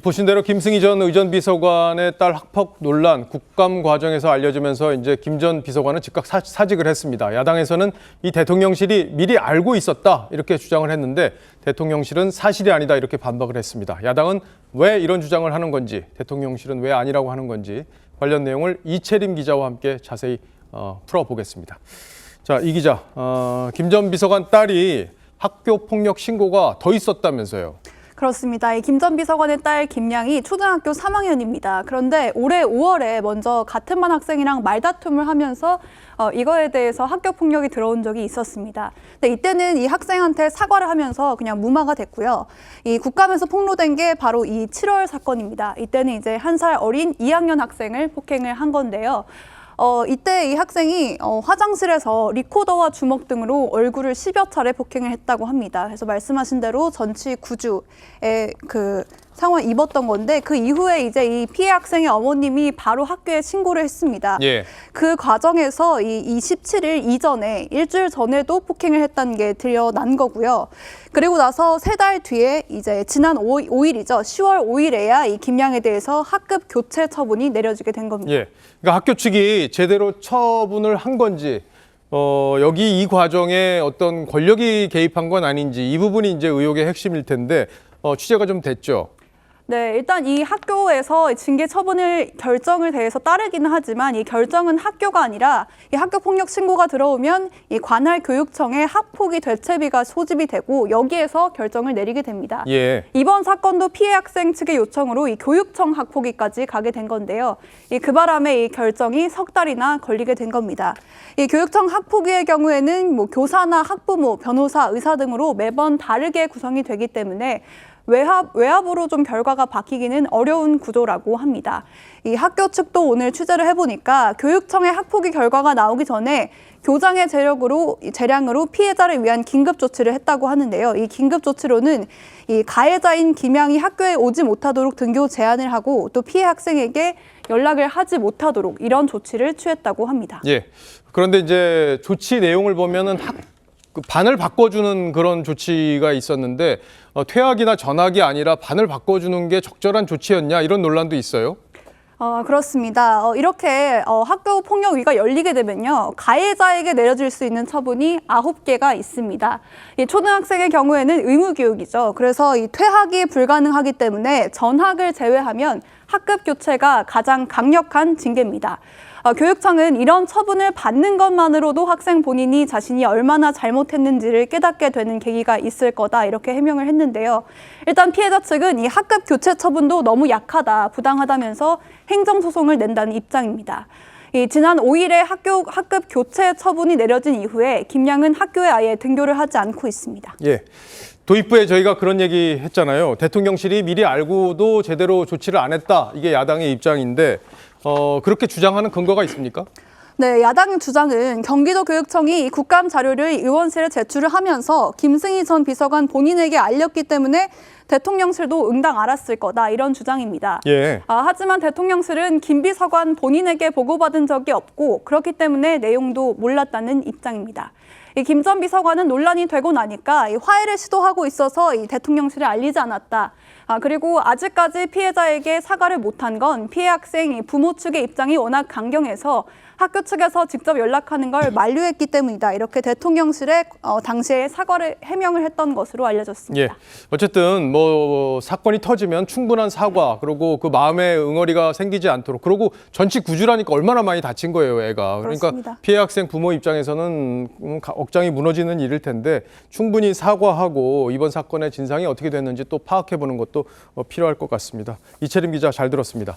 보신 대로 김승희 전 의전 비서관의 딸 학폭 논란 국감 과정에서 알려지면서 이제 김 전 비서관은 즉각 사직을 했습니다. 야당에서는 이 대통령실이 미리 알고 있었다 이렇게 주장을 했는데 대통령실은 사실이 아니다 이렇게 반박을 했습니다. 야당은 왜 이런 주장을 하는 건지, 대통령실은 왜 아니라고 하는 건지 관련 내용을 이채림 기자와 함께 자세히 풀어보겠습니다. 자, 이 기자, 김 전 비서관 딸이 학교 폭력 신고가 더 있었다면서요? 그렇습니다. 김 전 비서관의 딸 김양이 초등학교 3학년입니다. 그런데 올해 5월에 먼저 같은 반 학생이랑 말다툼을 하면서 이거에 대해서 학교 폭력이 들어온 적이 있었습니다. 근데 이때는 이 학생한테 사과를 하면서 그냥 무마가 됐고요. 이 국감에서 폭로된 게 바로 이 7월 사건입니다. 이때는 이제 1살 어린 2학년 학생을 폭행을 한 건데요. 이때 이 학생이 화장실에서 리코더와 주먹 등으로 얼굴을 10여 차례 폭행을 했다고 합니다. 그래서 말씀하신 대로 전치 9주의 상황 입었던 건데 그 이후에 이제 이 피해 학생의 어머님이 바로 학교에 신고를 했습니다. 예. 그 과정에서 이 27일 이전에 일주일 전에도 폭행을 했다는 게 드러난 거고요. 그리고 나서 3달 뒤에 이제 지난 5일이죠. 10월 5일에야 이 김양에 대해서 학급 교체 처분이 내려지게 된 겁니다. 예. 그러니까 학교 측이 제대로 처분을 한 건지 여기 이 과정에 어떤 권력이 개입한 건 아닌지 이 부분이 이제 의혹의 핵심일 텐데 취재가 좀 됐죠. 네, 일단 이 학교에서 징계 처분을 결정을 대해서 따르기는 하지만 이 결정은 학교가 아니라 이 학교 폭력 신고가 들어오면 이 관할 교육청에 학폭위 대책비가 소집이 되고 여기에서 결정을 내리게 됩니다. 예. 이번 사건도 피해 학생 측의 요청으로 이 교육청 학폭위까지 가게 된 건데요. 그 바람에 이 결정이 석 달이나 걸리게 된 겁니다. 이 교육청 학폭위의 경우에는 교사나 학부모, 변호사, 의사 등으로 매번 다르게 구성이 되기 때문에 외압으로 좀 결과가 바뀌기는 어려운 구조라고 합니다. 이 학교 측도 오늘 취재를 해보니까 교육청의 학폭위 결과가 나오기 전에 교장의 재량으로 피해자를 위한 긴급 조치를 했다고 하는데요. 이 긴급 조치로는 이 가해자인 김양이 학교에 오지 못하도록 등교 제한을 하고 또 피해 학생에게 연락을 하지 못하도록 이런 조치를 취했다고 합니다. 예. 그런데 이제 조치 내용을 보면은 반을 바꿔주는 그런 조치가 있었는데 퇴학이나 전학이 아니라 반을 바꿔주는 게 적절한 조치였냐 이런 논란도 있어요. 그렇습니다. 이렇게 학교 폭력위가 열리게 되면요. 가해자에게 내려질 수 있는 처분이 9개가 있습니다. 이 초등학생의 경우에는 의무교육이죠. 그래서 이 퇴학이 불가능하기 때문에 전학을 제외하면 학급 교체가 가장 강력한 징계입니다. 교육청은 이런 처분을 받는 것만으로도 학생 본인이 자신이 얼마나 잘못했는지를 깨닫게 되는 계기가 있을 거다 이렇게 해명을 했는데요. 일단 피해자 측은 이 학급 교체 처분도 너무 약하다, 부당하다면서 행정소송을 낸다는 입장입니다. 지난 5일에 학급 교체 처분이 내려진 이후에 김양은 학교에 아예 등교를 하지 않고 있습니다. 예. 도입부에 저희가 그런 얘기 했잖아요. 대통령실이 미리 알고도 제대로 조치를 안 했다. 이게 야당의 입장인데 그렇게 주장하는 근거가 있습니까? 네, 야당의 주장은 경기도교육청이 국감 자료를 의원실에 제출을 하면서 김승희 전 비서관 본인에게 알렸기 때문에 대통령실도 응당 알았을 거다 이런 주장입니다. 예. 하지만 대통령실은 김 비서관 본인에게 보고받은 적이 없고 그렇기 때문에 내용도 몰랐다는 입장입니다. 김 전 비서관은 논란이 되고 나니까 화해를 시도하고 있어서 대통령실에 알리지 않았다. 그리고 아직까지 피해자에게 사과를 못한 건 피해 학생 부모 측의 입장이 워낙 강경해서 학교 측에서 직접 연락하는 걸 만류했기 때문이다. 이렇게 대통령실에 당시에 사과를 해명을 했던 것으로 알려졌습니다. 예. 어쨌든 사건이 터지면 충분한 사과 그리고 그 마음의 응어리가 생기지 않도록 그리고 전치 9주라니까 얼마나 많이 다친 거예요, 애가. 그러니까 그렇습니다. 피해 학생 부모 입장에서는 억장이 무너지는 일일 텐데 충분히 사과하고 이번 사건의 진상이 어떻게 됐는지 또 파악해 보는 것도 필요할 것 같습니다. 이채림 기자 잘 들었습니다.